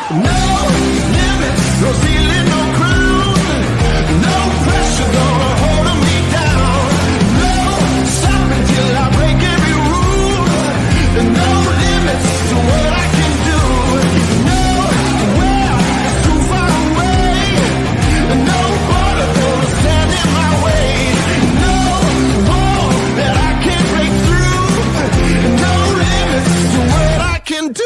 No limits, no ceiling, no crown. No pressure gonna hold me down. No stopping till I break every rule. No limits to what I can do. Nowhere is too far away. No border gonna stand in my way. No wall that I can't break through. No limits to what I can do.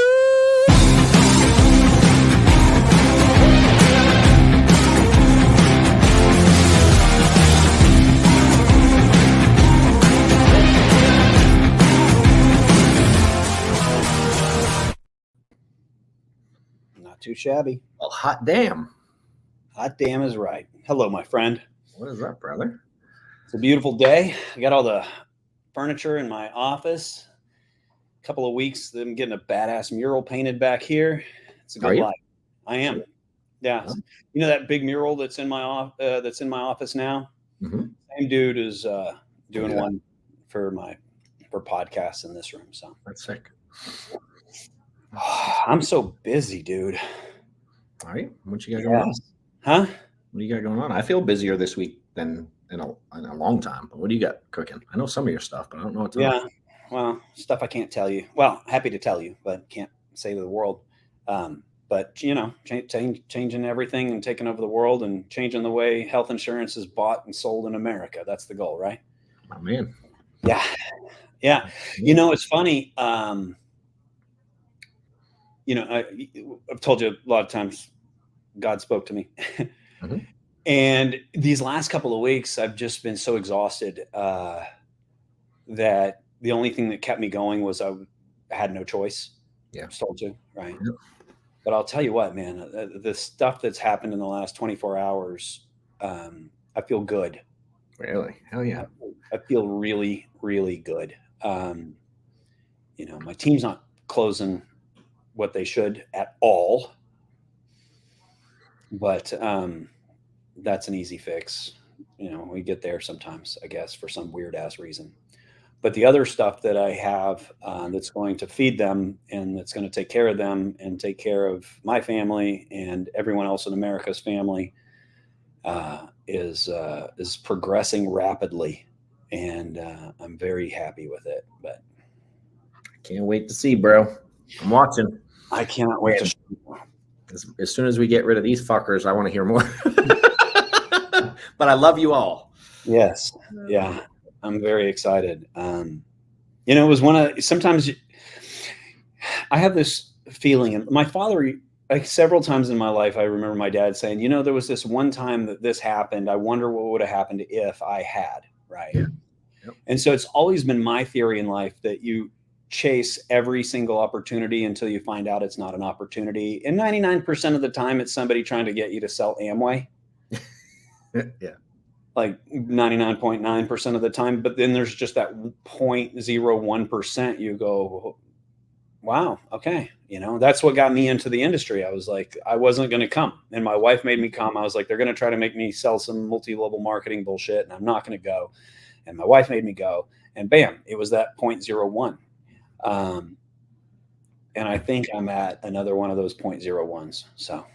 Not too shabby. Well, hot damn. Hot damn is right. Hello, my friend. What is up, brother? It's a beautiful day. I got all the furniture in my office. A couple of weeks, I'm getting a badass mural painted back here. It's a good life. I am. Yeah. Huh? You know that big mural that's in my office now? Mm-hmm. Same dude is doing one for podcasts in this room. So That's sick. I'm so busy, dude. All right. What you got going on? Huh? What do you got going on? I feel busier this week than in a long time. But what do you got cooking? I know some of your stuff, but I don't know what to Yeah. Well, stuff I can't tell you. Well, happy to tell you, but can't say to the world. But you know, changing everything and taking over the world and changing the way health insurance is bought and sold in America. That's the goal, right? Oh, man. Yeah. Yeah. You know, it's funny. You know, I've told you a lot of times God spoke to me. Mm-hmm. And these last couple of weeks, I've just been so exhausted that the only thing that kept me going was I had no choice. Yeah. I was told to, right? Yep. But I'll tell you what, man, the stuff that's happened in the last 24 hours, I feel good. Really? Hell yeah. I feel really, really good. You know, my team's not closing what they should at all, but that's an easy fix. You know, we get there sometimes, I guess, for some weird ass reason. But the other stuff that I have that's going to feed them and that's going to take care of them and take care of my family and everyone else in America's family is progressing rapidly, and I'm very happy with it. But I can't wait to see, bro. I'm watching. I cannot wait to. As soon as we get rid of these fuckers, I want to hear more. But I love you all. Yes. Yeah. I'm very excited. You know, it was sometimes I have this feeling, and my father, like several times in my life, I remember my dad saying, you know, there was this one time that this happened. I wonder what would have happened if I had, right? Yeah. Yep. And so it's always been my theory in life that you chase every single opportunity until you find out it's not an opportunity. And 99% of the time, it's somebody trying to get you to sell Amway. Yeah. Like 99.9% of the time. But then there's just that 0.01% you go, wow, okay. You know, that's what got me into the industry. I was like, I wasn't going to come. And my wife made me come. I was like, they're going to try to make me sell some multi-level marketing bullshit, and I'm not going to go. And my wife made me go. And bam, it was that 0.01. And I think I'm at another one of those 0.01s. So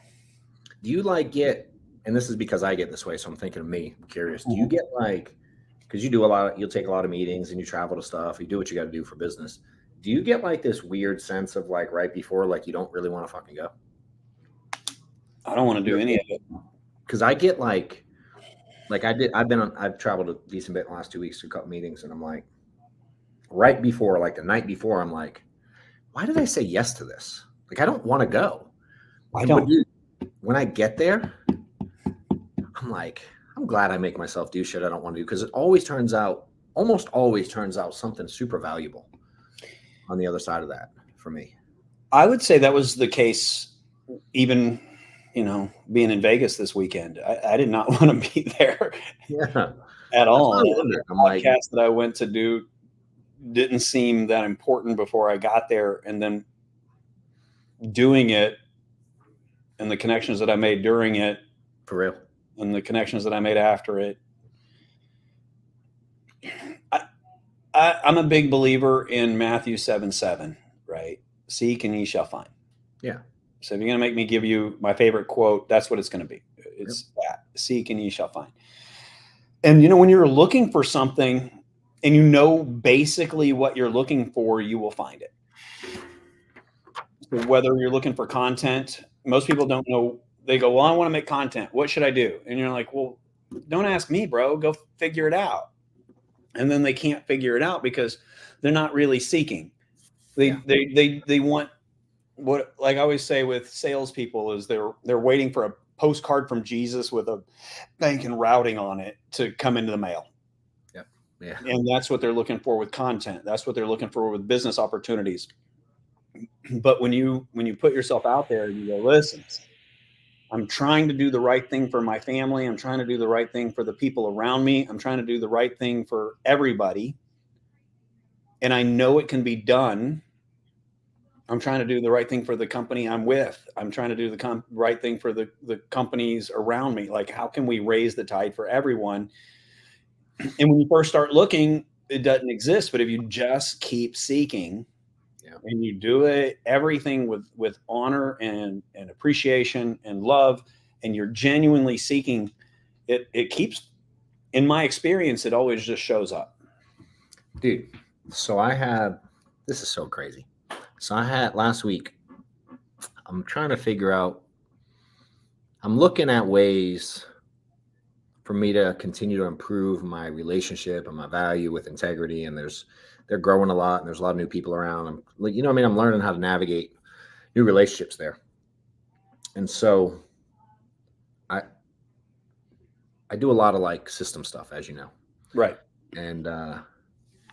do you like get, and this is because I get this way, so I'm thinking of me. I'm curious. Do you get like, because you do you'll take a lot of meetings and you travel to stuff, you do what you got to do for business. Do you get like this weird sense of like right before, like you don't really want to fucking go? I don't want to do any of it. Because I get like I've traveled a decent bit in the last 2 weeks to a couple meetings, and I'm like, right before, like the night before, I'm like, why did I say yes to this? Like, I don't want to go. I don't. When I get there, I'm like, I'm glad I make myself do shit I don't want to do, because it almost always turns out something super valuable on the other side of that for me. I would say that was the case even, you know, being in Vegas this weekend. I did not want to be there at all. The podcast that I went to do didn't seem that important before I got there, and then doing it and the connections that I made during it, for real, and the connections that I made after it. I'm a big believer in Matthew 7:7, right? Seek and ye shall find. Yeah. So if you're going to make me give you my favorite quote, that's what it's going to be. It's that: seek and ye shall find. And when you're looking for something and basically what you're looking for, you will find it. So whether you're looking for content, most people don't know. They go, well, I want to make content. What should I do? And you're like, well, don't ask me, bro. Go figure it out. And then they can't figure it out because they're not really seeking. They want what, like I always say with salespeople, is they're waiting for a postcard from Jesus with a bank and routing on it to come into the mail. Yeah. And that's what they're looking for with content. That's what they're looking for with business opportunities. But when you put yourself out there and you go, listen, I'm trying to do the right thing for my family. I'm trying to do the right thing for the people around me. I'm trying to do the right thing for everybody. And I know it can be done. I'm trying to do the right thing for the company I'm with. I'm trying to do the right thing for the companies around me. Like, how can we raise the tide for everyone? And when you first start looking, it doesn't exist. But if you just keep seeking, and you do it, everything with honor and appreciation and love, and you're genuinely seeking, it keeps, in my experience, it always just shows up. Dude, so this is so crazy. So I had last week, I'm trying to figure out, I'm looking at ways for me to continue to improve my relationship and my value with integrity. And they're growing a lot, and there's a lot of new people around. I'm learning how to navigate new relationships there. And so I do a lot of like system stuff, as you know. Right. And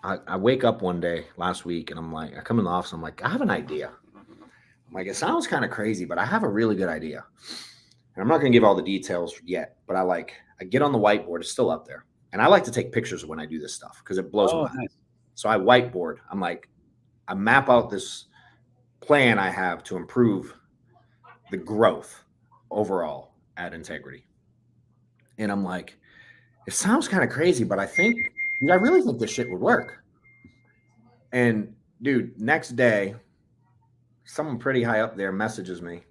I wake up one day last week, and I'm like, I come in the office, I'm like, I have an idea. I'm like, it sounds kind of crazy, but I have a really good idea. And I'm not going to give all the details yet, but I get on the whiteboard. It's still up there. And I like to take pictures when I do this stuff because it blows my mind. Nice. So I whiteboard. I'm like, I map out this plan I have to improve the growth overall at Integrity. And I'm like, it sounds kind of crazy, but I really think this shit would work. And dude, next day, someone pretty high up there messages me,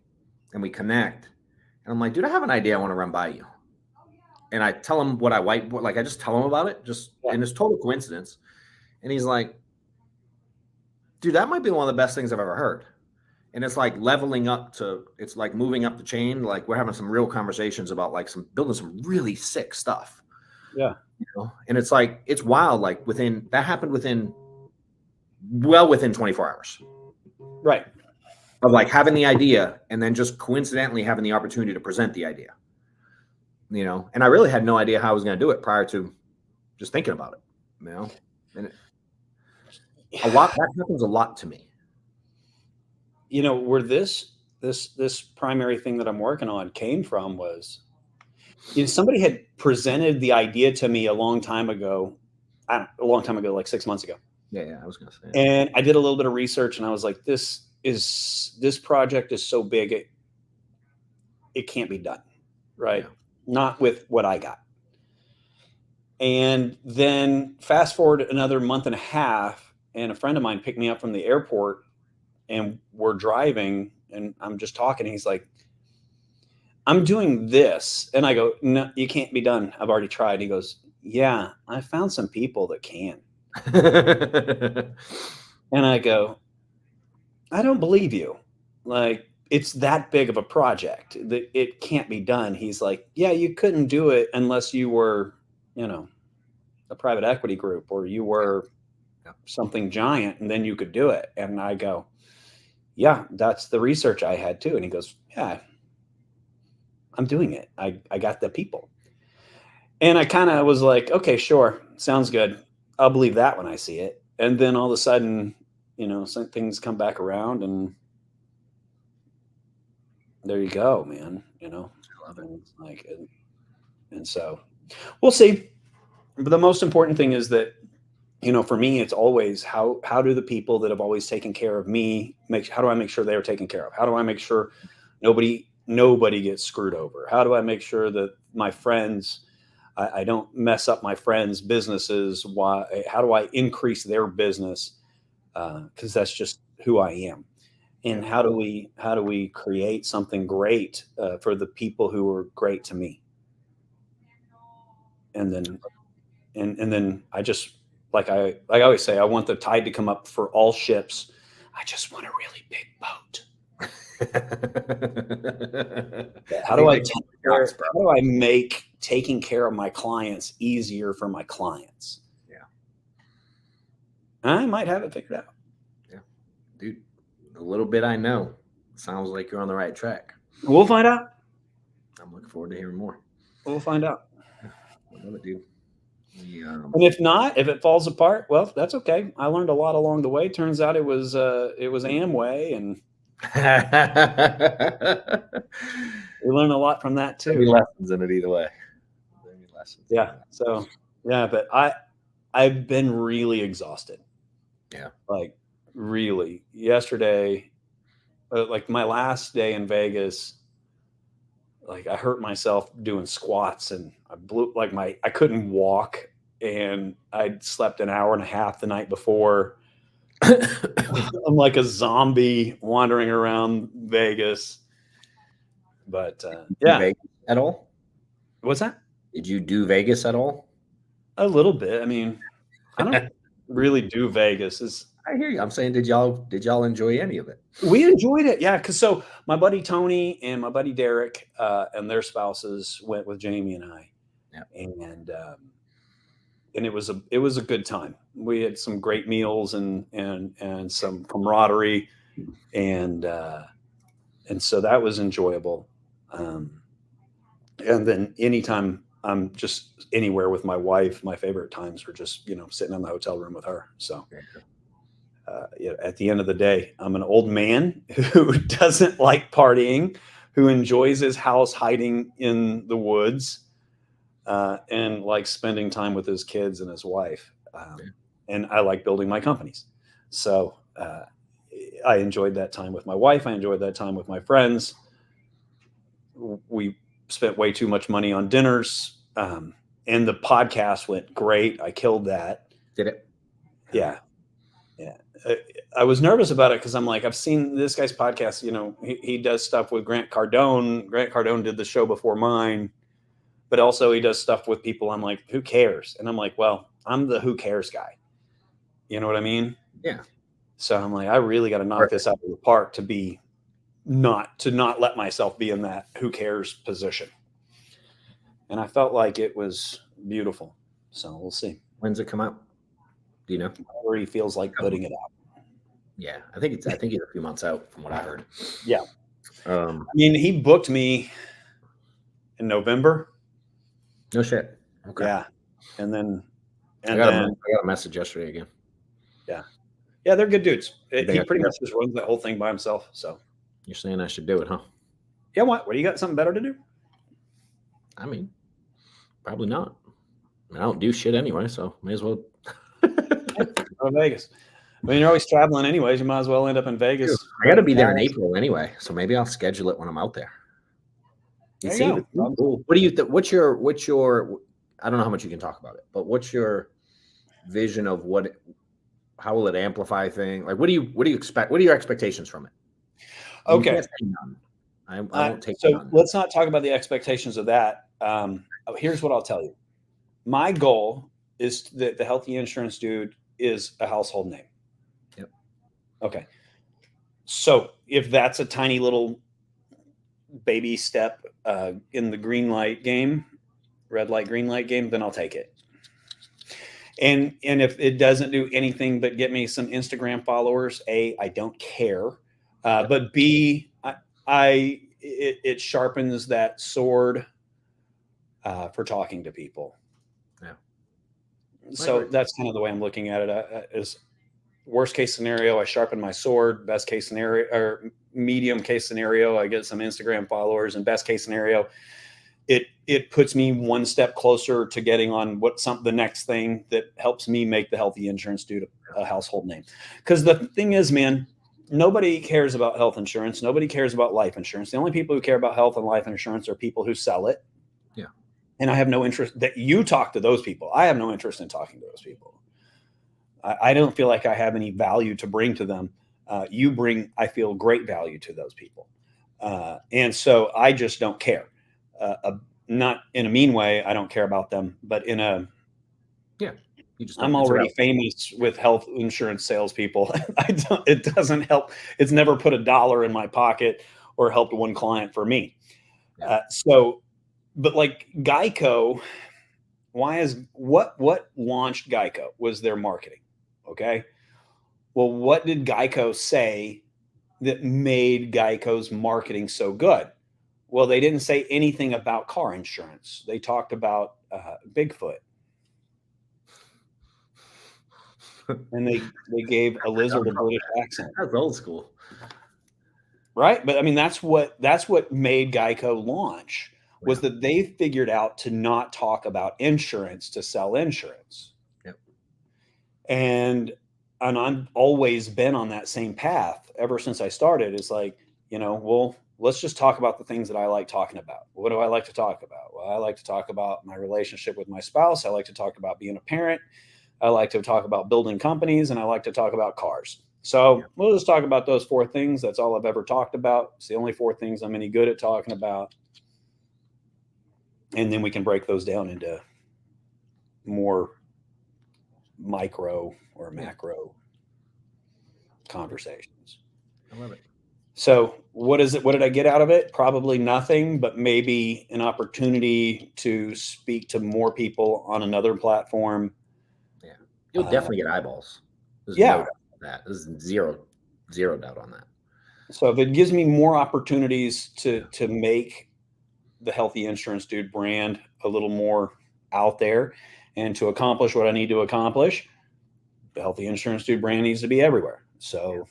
and we connect. And I'm like, dude, I have an idea I want to run by you. And I tell him what I whiteboard, like I just tell him about it, and it's total coincidence. And he's like, dude, that might be one of the best things I've ever heard. And it's like it's like moving up the chain. Like we're having some real conversations about like building some really sick stuff. Yeah. And it's like, it's wild. Like that happened within 24 hours. Right. Of like having the idea and then just coincidentally having the opportunity to present the idea. And I really had no idea how I was going to do it prior to just thinking about it, and that happens a lot to me. Where this primary thing that I'm working on came from was, somebody had presented the idea to me a long time ago, like 6 months ago. Yeah, I was going to say. And I did a little bit of research, and I was like, this project is so big, it can't be done, right? Yeah. Not with what I got. And then fast forward another month and a half, and a friend of mine picked me up from the airport, and we're driving, and I'm just talking. And he's like, I'm doing this. And I go, no, you can't be done. I've already tried. He goes, yeah, I found some people that can. And I go, I don't believe you. Like, it's that big of a project that it can't be done. He's like, yeah, you couldn't do it unless you were, a private equity group, or you were something giant, and then you could do it. And I go, yeah, that's the research I had too. And he goes, yeah, I'm doing it. I got the people. And I kind of was like, okay, sure. Sounds good. I'll believe that when I see it. And then all of a sudden, some things come back around, and there you go, man. I love it. It's like, and so we'll see. But the most important thing is that, for me, it's always how do the people that have always taken care of me how do I make sure they're taken care of? How do I make sure nobody gets screwed over? How do I make sure that my friends, I don't mess up my friends' businesses? How do I increase their business? Because that's just who I am. And how do we create something great for the people who are great to me? And then I just, like I always say, I want the tide to come up for all ships. I just want a really big boat. How do I make taking care of my clients easier for my clients? Yeah. I might have it figured out. Yeah. Dude, the little bit I know, sounds like you're on the right track. We'll find out. I'm looking forward to hearing more. We'll find out. I love it, dude. And if not, if it falls apart, well, that's okay. I learned a lot along the way. Turns out it was Amway, and we learned a lot from that too. There'll be lessons in it either way. Yeah. So yeah, but I've been really exhausted. Yeah. Like really. Yesterday, like my last day in Vegas, like I hurt myself doing squats, and I blew I couldn't walk, and I'd slept an hour and a half the night before. I'm like a zombie wandering around Vegas. But yeah. Vegas at all? What's that? Did you do Vegas at all? A little bit. I mean, I don't really do Vegas. I hear you. I'm saying, did y'all enjoy any of it? We enjoyed it, yeah. Because so my buddy Tony and my buddy Derek and their spouses went with Jamie and I, and it was a good time. We had some great meals and some camaraderie, and so that was enjoyable. And then anytime I'm just anywhere with my wife, my favorite times are just sitting in the hotel room with her. So. At the end of the day, I'm an old man who doesn't like partying, who enjoys his house hiding in the woods, and likes spending time with his kids and his wife. And I like building my companies. So I enjoyed that time with my wife. I enjoyed that time with my friends. We spent way too much money on dinners. And the podcast went great. I killed that. Did it? Yeah. Yeah. I was nervous about it because I'm like, I've seen this guy's podcast. He does stuff with Grant Cardone. Grant Cardone did the show before mine, but also he does stuff with people. I'm like, who cares? And I'm like, well, I'm the who cares guy. You know what I mean? Yeah. So I'm like, I really got to knock this out of the park to not let myself be in that who cares position. And I felt like it was beautiful. So we'll see. When's it come out? Do you know? Where he feels like putting it out. Yeah, I think it's a few months out from what I heard. Yeah. I mean, he booked me in November. No shit. Okay. Yeah. And then I got a message yesterday again. Yeah. Yeah, they're good dudes. He pretty much just runs that whole thing by himself. So you're saying I should do it, huh? Yeah, what? What, you got something better to do? I mean, probably not. I don't do shit anyway, so may as well. Go to Vegas. I mean, you're always traveling anyways. You might as well end up in Vegas. I got to be there in April anyway, so maybe I'll schedule it when I'm out there. There you go. Cool. What do you what's your I don't know how much you can talk about it, but what's your vision of how will it amplify things? Like, what do you expect? What are your expectations from it? Okay. I won't take so none. Let's not talk about the expectations of that. Here's what I'll tell you. My goal is that the Healthy Insurance Dude is a household name. Yep. Okay. So if that's a tiny little baby step in the green light game, red light, green light game, then I'll take it. And if it doesn't do anything but get me some Instagram followers, A, I don't care. But B, it sharpens that sword for talking to people. Yeah. So that's kind of the way I'm looking at it. Is worst case scenario, I sharpen my sword. Best case scenario, or medium case scenario, I get some Instagram followers. And best case scenario, it puts me one step closer to getting on the next thing that helps me make the Healthy Insurance Dude a household name. Because the thing is, man, nobody cares about health insurance. Nobody cares about life insurance. The only people who care about health and life insurance are people who sell it. Yeah. And I have no interest that you talk to those people. I have no interest in talking to those people. I don't feel like I have any value to bring to them You bring, I feel, great value to those people. And so I just don't care. Not in a mean way. I don't care about them, but in a, Yeah. You just I'm don't. It's already irrelevant. famous with health insurance salespeople. It doesn't help. It's never put $1 in my pocket or helped one client for me. Yeah. But like Geico, what launched Geico was their marketing. Okay. Well, what did Geico say that made Geico's marketing so good? Well, they didn't say anything about car insurance. They talked about Bigfoot, and they gave a lizard a British accent, That's old school. right? But I mean, that's what made Geico launch, was Yeah. that they figured out to not talk about insurance to sell insurance. Yep. And I've always been on that same path ever since I started. It's like, well, let's just talk about the things that I like talking about. What do I like to talk about? Well, I like to talk about my relationship with my spouse. I like to talk about being a parent. I like to talk about building companies, and I like to talk about cars. So we'll just talk about those 4 things. That's all I've ever talked about. It's the only 4 things I'm any good at talking about. And then we can break those down into more micro or macro conversations. I love it. So what is it? What did I get out of it? Probably nothing, but maybe an opportunity to speak to more people on another platform. Yeah. You'll definitely get eyeballs. There's yeah. no doubt about that. There's zero doubt on that. So if it gives me more opportunities to make the Healthy Insurance Dude brand a little more out there and to accomplish what I need to accomplish, the Healthy Insurance Dude brand needs to be everywhere. So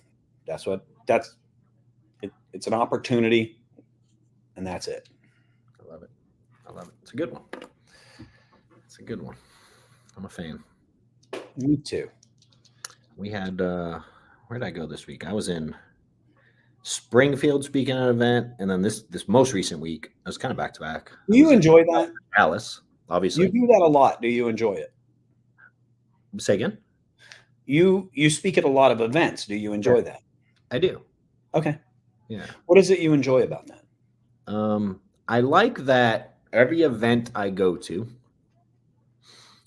it's an opportunity, and that's it. I love it. It's a good one. I'm a fan. Me too. We had where did I go this week? I was in Springfield speaking at an event, and then this most recent week I was kind of back to back. Do you enjoy that? Dallas, obviously. You do that a lot. Do you enjoy it? Say again? You speak at a lot of events. Do you enjoy that? I do. Okay. Yeah. What is it you enjoy about that? I like that every event I go to,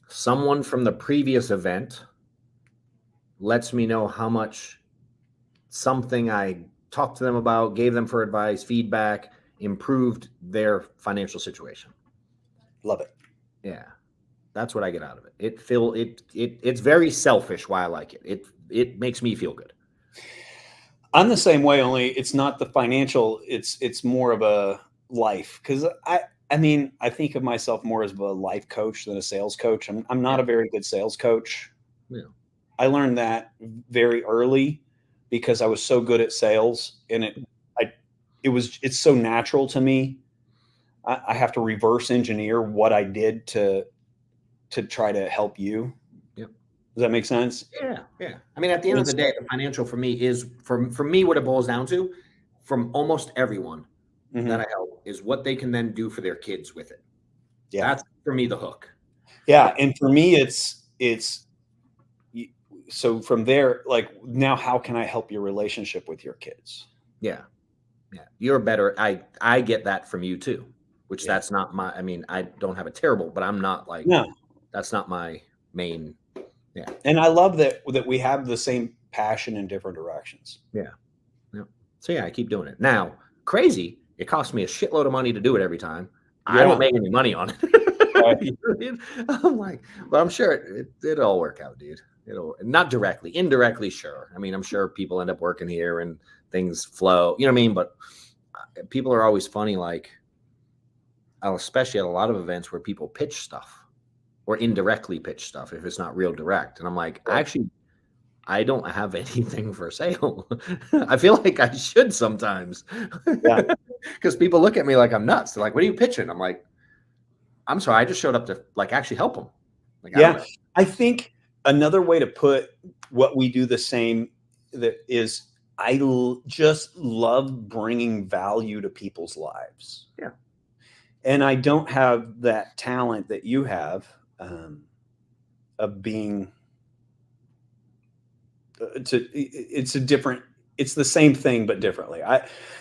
someone from the previous event lets me know how much something I talked to them about, gave them for advice, feedback, improved their financial situation. Love it. Yeah. That's what I get out of it. It's very selfish why I like it. It makes me feel good. I'm the same way, only it's not the financial, it's more of a life. Because I mean, I think of myself more as a life coach than a sales coach. I'm not a very good sales coach. Yeah. I learned that very early because I was so good at sales, and it's so natural to me. I have to reverse engineer what I did to try to help you. Yep. Does that make sense? Yeah. I mean, at the end of the day, the financial for me is for me what it boils down to, from almost everyone that I help, is what they can then do for their kids with it. Yeah. That's for me the hook. Yeah, and for me, it's so from there, like, now how can I help your relationship with your kids? Yeah. You're better. I get that from you too, which that's not my. I mean, I don't have a terrible, but I'm not like that's not my main. Yeah. And I love that we have the same passion in different directions. Yeah. So yeah, I keep doing it. Now, crazy, it costs me a shitload of money to do it every time. I don't make any money on it. Right. You know what I mean? I'm like, but I'm sure it'll all work out, dude. It'll not directly, indirectly, sure. I mean, I'm sure people end up working here and things flow. You know what I mean? But people are always funny, like, especially at a lot of events where people pitch stuff or indirectly pitch stuff if it's not real direct. And I'm like, actually, I don't have anything for sale. I feel like I should sometimes. Yeah. Because people look at me like I'm nuts. They're like, what are you pitching? I'm like, I'm sorry, I just showed up to like actually help them. Like, I think another way to put what we do the same that is I just love bringing value to people's lives. Yeah. And I don't have that talent that you have of being it's a different, it's the same thing, but differently.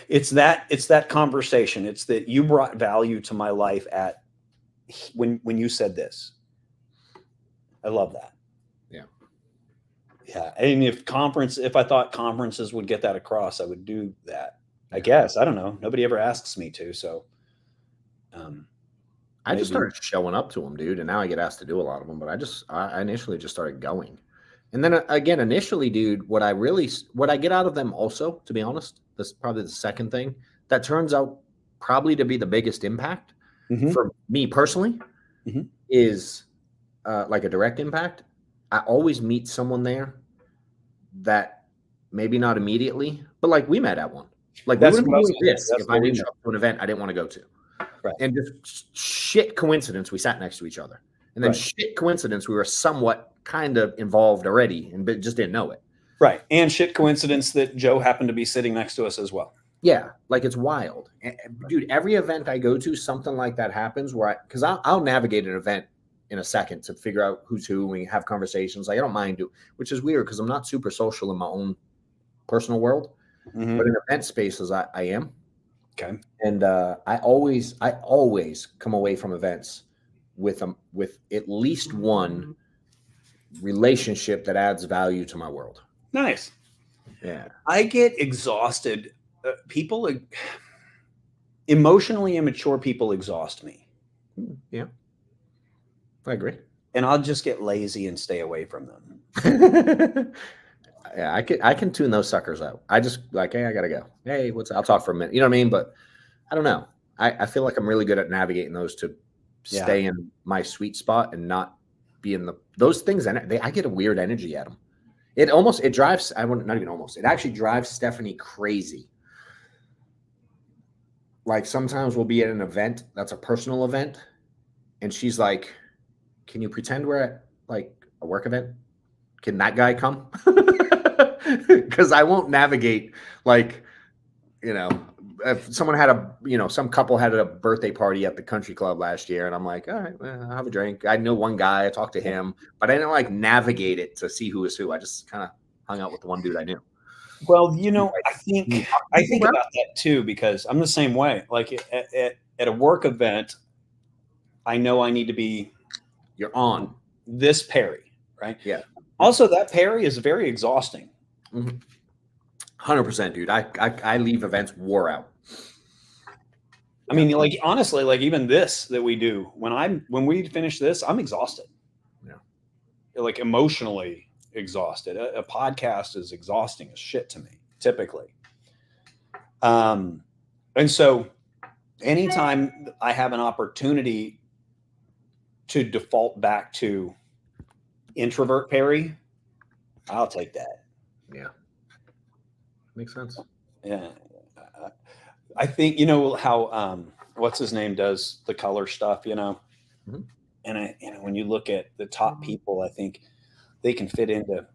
It's that conversation. It's that you brought value to my life when you said this. I love that. Yeah. Yeah. And if I thought conferences would get that across, I would do that. I guess. I don't know. Nobody ever asks me to. So I just started showing up to them, dude. And now I get asked to do a lot of them, but I initially just started going. And then again, initially, dude, what I get out of them also, to be honest, this is probably the second thing that turns out probably to be the biggest impact for me personally is like a direct impact. I always meet someone there that maybe not immediately, but like we met at one. Like we wouldn't be doing this if I didn't show up to an event I didn't want to go to. Right. And just shit coincidence, we sat next to each other. And then shit coincidence, we were somewhat kind of involved already and just didn't know it. Right. And shit coincidence that Joe happened to be sitting next to us as well. Yeah. Like it's wild. And, dude, every event I go to, something like that happens because I'll navigate an event in a second to figure out who's who. We have conversations. Like I don't mind which is weird because I'm not super social in my own personal world. But in event spaces, I am. Okay. And I always come away from events with at least one relationship that adds value to my world. Nice. Yeah. I get exhausted. People, emotionally immature people exhaust me. Yeah. I agree. And I'll just get lazy and stay away from them. Yeah, I can tune those suckers out. I just like, hey, I gotta go. Hey, I'll talk for a minute. You know what I mean? But I don't know. I feel like I'm really good at navigating those to stay in my sweet spot and not be in those things. And I get a weird energy at them. It drives. It actually drives Stephanie crazy. Like sometimes we'll be at an event that's a personal event, and she's like, "Can you pretend we're at like a work event? Can that guy come?" Because I won't navigate like, if someone had some couple had a birthday party at the country club last year, and I'm like, all right, well, I'll have a drink. I know one guy, I talked to him, but I didn't like navigate it to see who was who. I just kind of hung out with the one dude I knew. Well, I think about that too, because I'm the same way. Like at a work event, I know I need to be. You're on this Perry, right? Yeah. Also, that Perry is very exhausting. 100%, dude. I leave events wore out. I mean, like honestly, like even this that we do, when we finish this, I'm exhausted. Yeah. Like emotionally exhausted. A podcast is exhausting as shit to me, typically. And so anytime I have an opportunity to default back to introvert Perry, I'll take that. Yeah. Makes sense. Yeah. I think, how, what's his name does the color stuff, and when you look at the top people, I think they can fit into,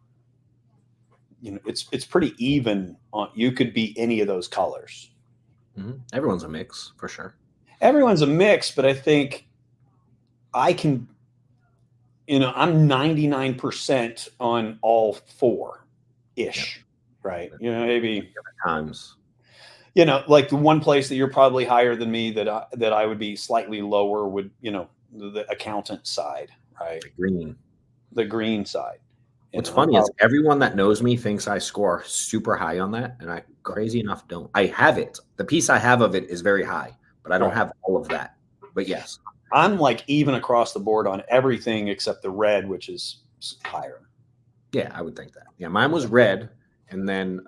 it's pretty even on, you could be any of those colors. Everyone's a mix for sure. Everyone's a mix, but I think I can, I'm 99% on all four ish. Right. Maybe times, like the one place that you're probably higher than me that I would be slightly lower would, the accountant side, right? The green side. What's funny is everyone that knows me thinks I score super high on that. And I crazy enough don't. I have it. The piece I have of it is very high, but I don't have all of that. But yes. I'm like even across the board on everything except the red, which is higher. Yeah, I would think that. Yeah, mine was red. And then,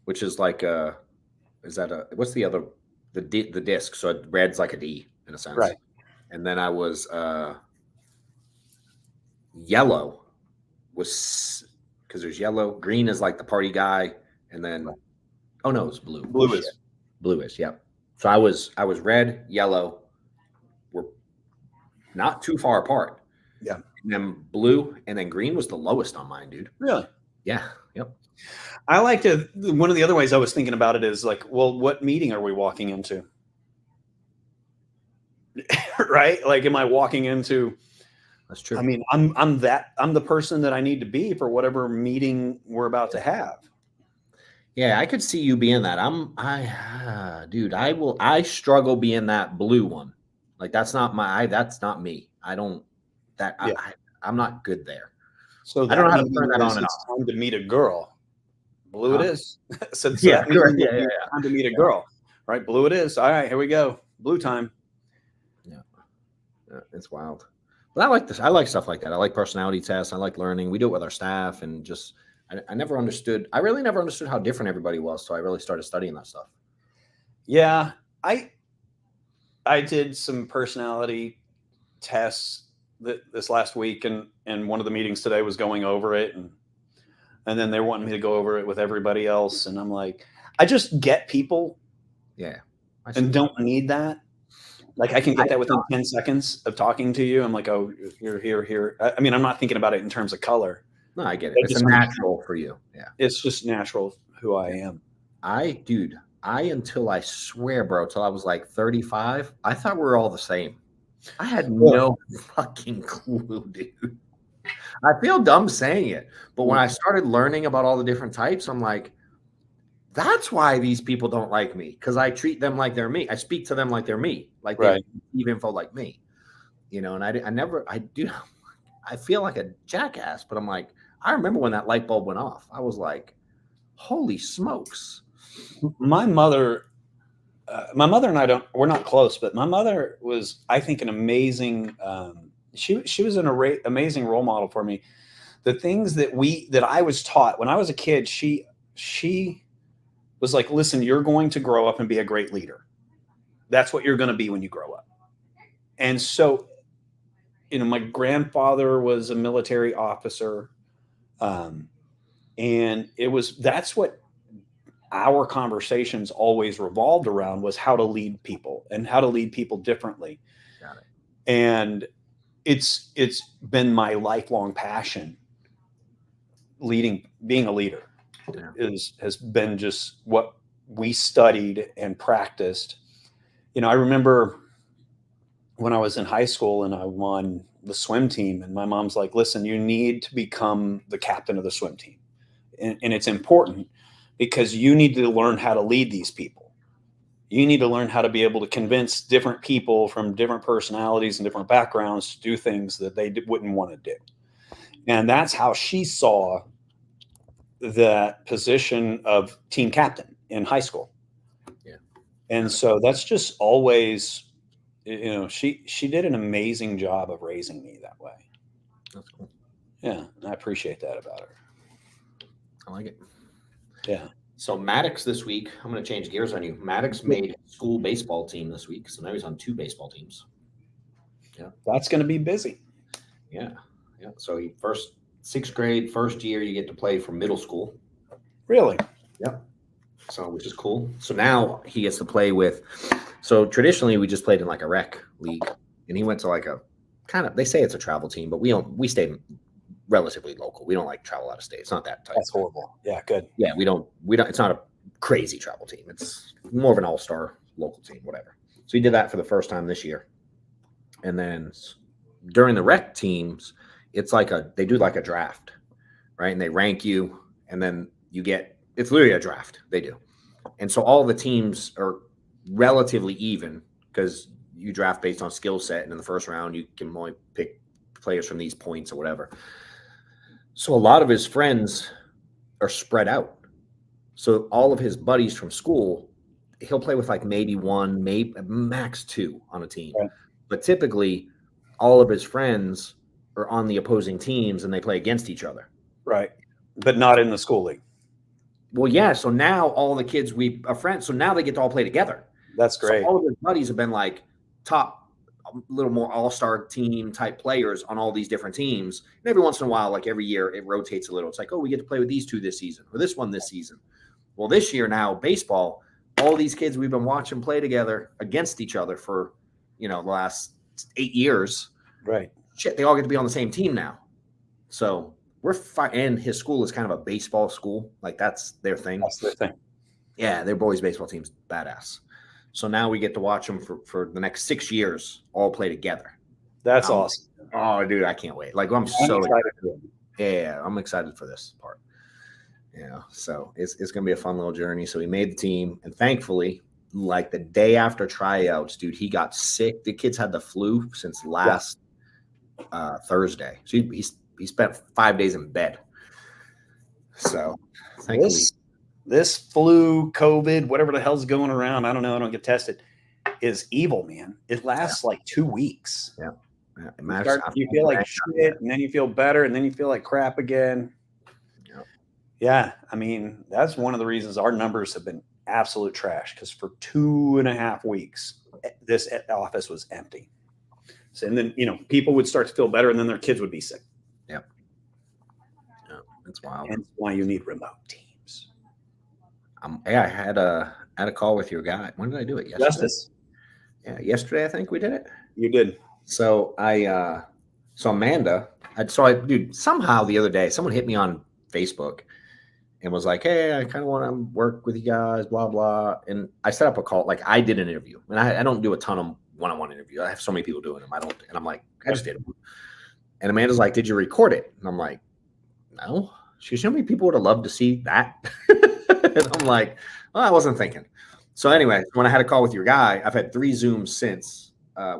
which is like what's the other, the disc? So red's like a D in a sense. Right. And then I was, yellow was, because there's yellow, green is like the party guy. And then, oh no, it's blue. Blue is, yep. So I was red, yellow, were not too far apart. Yeah. And then blue and then green was the lowest on mine, dude. Really? Yeah. Yep. I like to, one of the other ways I was thinking about it is like, well, what meeting are we walking into? Right? Like, am I walking into, that's true. I mean, I'm the person that I need to be for whatever meeting we're about to have. Yeah, I could see you being that. Dude, I struggle being that blue one. Like that's not me. I don't, Yeah. I'm not good there. So I don't know that how to meeting turn that on was and it's off. time to meet a girl. Blue it Huh? is. So Yeah, that correct. meeting Yeah, would yeah, be time to meet a girl, right? Blue it is. All right, here we go. Blue time. yeah. Yeah, it's wild. But I like this. I like stuff like that. I like personality tests. I like learning. We do it with our staff, and just I never understood. I really never understood how different everybody was. So I really started studying that stuff. Yeah, I did some personality tests this last week, and one of the meetings today was going over it, and then they're wanting me to go over it with everybody else, and I'm like, I just get people Yeah, I see. and don't need that. Like I can get I that within 10 seconds of talking to you. I'm like, oh, you're here. I mean, I'm not thinking about it in terms of color. No, I get it. I It's a just understand. natural for you. Yeah. It's just natural who I am. Dude, until I swear, bro, till I was like 35, I thought we were all the same. I had no fucking clue, dude. I feel dumb saying it, but when I started learning about all the different types, I'm like, that's why these people don't like me, because I treat them like they're me. I speak to them like they're me, like they Right. receive info like me, and I do. I feel like a jackass, but I'm like, I remember when that light bulb went off. I was like, holy smokes. My mother and we're not close, but my mother was, I think, an amazing. She was an amazing role model for me. The things that I was taught when I was a kid, she was like, listen, you're going to grow up and be a great leader. That's what you're going to be when you grow up. And so, my grandfather was a military officer. And that's what our conversations always revolved around, was how to lead people and how to lead people differently. Got it. And it's been my lifelong passion. Being a leader has been just what we studied and practiced. I remember when I was in high school and I won the swim team, and my mom's like, listen, you need to become the captain of the swim team. And it's important because you need to learn how to lead these people. You need to learn how to be able to convince different people from different personalities and different backgrounds to do things that they wouldn't want to do. And that's how she saw that position of team captain in high school. Yeah. And so that's just always, she did an amazing job of raising me that way. That's cool. Yeah. I appreciate that about her. I like it. Yeah. So Maddox this week, I'm going to change gears on you. Maddox made school baseball team this week. So now he's on 2 baseball teams. Yeah. That's going to be busy. Yeah. Yeah. So he 6th grade, first year, you get to play for middle school. Really? Yep. So, which is cool. So now he gets to play with, so traditionally we just played in like a rec league, and he went to like a they say it's a travel team, but we stayed relatively local. We don't like travel out of state. It's not that tight. That's horrible. Yeah. Good. Yeah. We don't, it's not a crazy travel team. It's more of an all-star local team, whatever. So he did that for the first time this year. And then during the rec teams, it's like they do like a draft, right? And they rank you, and then it's literally a draft they do. And so all the teams are relatively even because you draft based on skill set. And in the first round, you can only pick players from these points or whatever. So a lot of his friends are spread out. So all of his buddies from school, he'll play with like maybe 1, maybe max 2 on a team. Right. But typically all of his friends are on the opposing teams and they play against each other. Right. But not in the school league. Well, yeah. So now all the kids we are friends. So now they get to all play together. That's great. So all of his buddies have been like top, a little more all-star team type players on all these different teams. And every once in a while, like every year, it rotates a little. It's like, oh, we get to play with these 2 this season or this one this season. Well, this year now, baseball, all these kids we've been watching play together against each other for, the last 8 years. Right. Shit, they all get to be on the same team now. So we're and his school is kind of a baseball school. Like that's their thing. That's their thing. Yeah, their boys' baseball team's badass. So now we get to watch them for the next 6 years all play together. That's awesome. Oh, dude, I can't wait. Like I'm so excited. Yeah, I'm excited for this part. Yeah, so it's going to be a fun little journey. So he made the team, and thankfully, like the day after tryouts, dude, he got sick. The kid's had the flu since last Thursday. So he spent 5 days in bed. So thankfully, this flu, COVID, whatever the hell's going around, I don't know. I don't get tested. Is evil, man. It lasts like 2 weeks. Yeah. You feel like shit, and then you feel better, and then you feel like crap again. Yeah, I mean, that's one of the reasons our numbers have been absolute trash, because for 2.5 weeks, this office was empty. So, and then, people would start to feel better, and then their kids would be sick. Yeah. That's wild. And that's why you need remote teams. I had a call with your guy. When did I do it? Yesterday? Justice. Yeah, yesterday I think we did it. You did. So Amanda, dude, somehow the other day someone hit me on Facebook and was like, "Hey, I kind of want to work with you guys, blah blah." And I set up a call. Like, I did an interview, and I don't do a ton of one-on-one interviews. I have so many people doing them. I don't, and I'm like, I just did them. And Amanda's like, "Did you record it?" And I'm like, "No." She goes, "How many people would have loved to see that?" And I'm like, "Well, I wasn't thinking." So anyway, when I had a call with your guy, I've had 3 Zooms since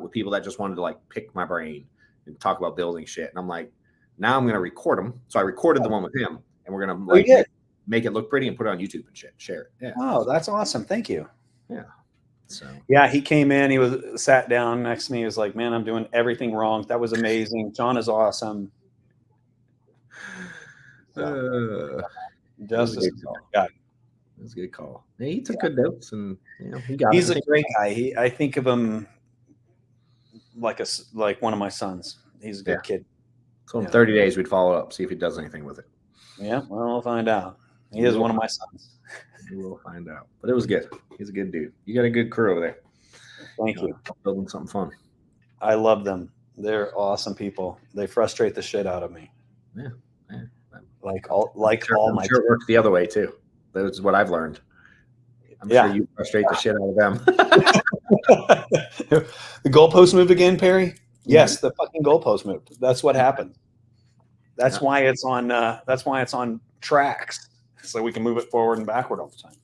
with people that just wanted to like pick my brain and talk about building shit. And I'm like, now I'm going to record them. So I recorded the one with him, and we're going to make it look pretty and put it on YouTube and shit, share it. Yeah. Oh, that's awesome. Thank you. Yeah. So yeah, he came in, he sat down next to me. He was like, "Man, I'm doing everything wrong. That was amazing. John is awesome." Justice is our guy. It was a good call. He took good notes, and he's a great guy. I think of him like one of my sons. He's a good kid. So in 30 days, we'd follow up, see if he does anything with it. Yeah, well, we'll find out. He is one of my sons. We will find out. But it was good. He's a good dude. You got a good crew over there. Thank you. Building something fun. I love them. They're awesome people. They frustrate the shit out of me. Yeah. All my. I'm sure it works the other way too. That's what I've learned. I'm sure you frustrate the shit out of them. The goalpost moved again, Perry. Yes, the fucking goalpost moved. That's what happened. That's why it's on. That's why it's on tracks, so we can move it forward and backward all the time.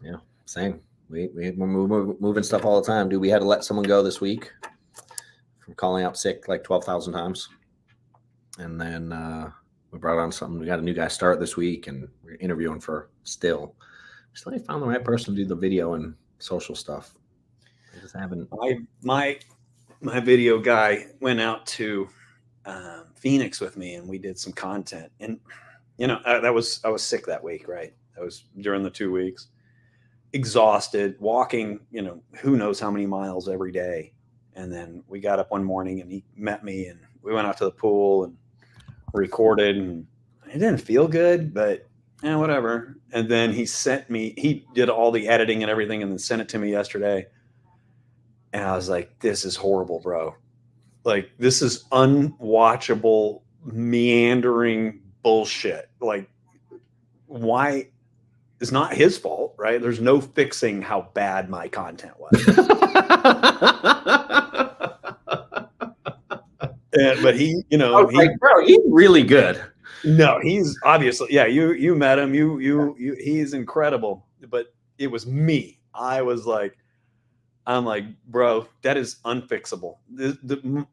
Yeah, same. We're moving stuff all the time, dude. We had to let someone go this week from calling out sick like 12,000 times, and then we brought on something. We got a new guy start this week, and we're interviewing for still ain't found the right person to do the video and social stuff. I just haven't. My video guy went out to Phoenix with me, and we did some content. And I was sick that week, right? That was during the 2 weeks. Exhausted, walking, who knows how many miles every day. And then we got up one morning, and he met me, and we went out to the pool and recorded, and it didn't feel good, but whatever. And then he did all the editing and everything, and then sent it to me yesterday. And I was like, "This is horrible, bro. Like, this is unwatchable, meandering bullshit. Like, why? It's not his fault, right? There's no fixing how bad my content was." But he, bro, he's really good. No, he's obviously, you met him. He's incredible. But it was me. I'm like, bro, that is unfixable.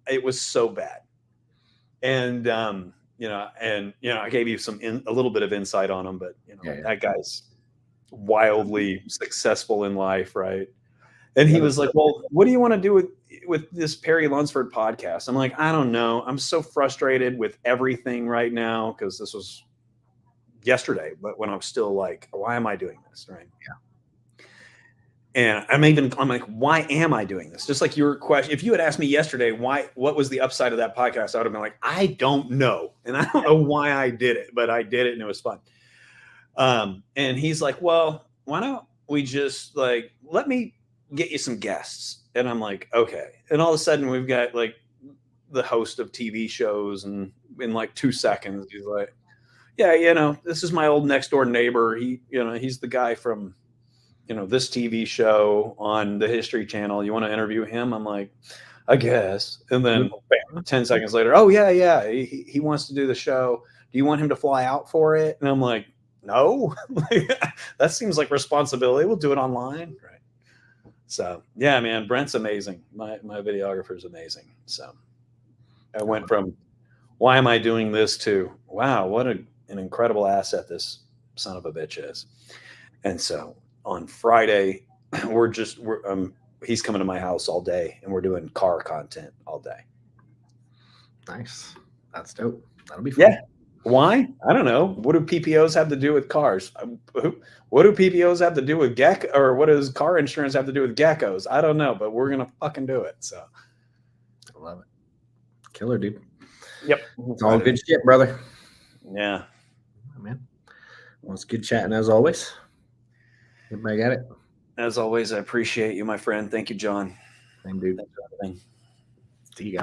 It was so bad. And, I gave you a little bit of insight on him, but that guy's wildly successful in life. Right. And he was like, "Well, what do you want to do with this Perry Lunsford podcast?" I'm like, "I don't know. I'm so frustrated with everything right now." 'Cause this was yesterday, but when I was still like, why am I doing this? Right. Yeah. And I'm like, why am I doing this? Just like your question. If you had asked me yesterday, what was the upside of that podcast? I would have been like, I don't know. And I don't know why I did it, but I did it and it was fun. And he's like, "Well, why don't we just let me get you some guests?" And I'm like, "Okay." And all of a sudden we've got like the host of TV shows, and in like 2 seconds, he's like, "Yeah, this is my old next door neighbor. He's the guy from, this TV show on the History Channel. You want to interview him?" I'm like, "I guess." And then bam, 10 seconds later, "Oh yeah. He wants to do the show. Do you want him to fly out for it?" And I'm like, no, that seems like responsibility. We'll do it online. Right. So yeah, man, Brent's amazing. My videographer is amazing. So I went from, why am I doing this, to, wow, what an incredible asset this son of a bitch is. And so on Friday, he's coming to my house all day, and we're doing car content all day. Nice. That's dope. That'll be fun. Yeah. Why? I don't know. What do PPOs have to do with cars? What do PPOs have to do with gecko, or what does car insurance have to do with geckos? I don't know, but we're gonna fucking do it. So I love it. Killer, dude. Yep. It's all good shit, brother. Yeah. Oh, man. Well, it's good chatting as always. Everybody got it? As always, I appreciate you, my friend. Thank you, John. Same, dude. Thanks for everything. See you guys.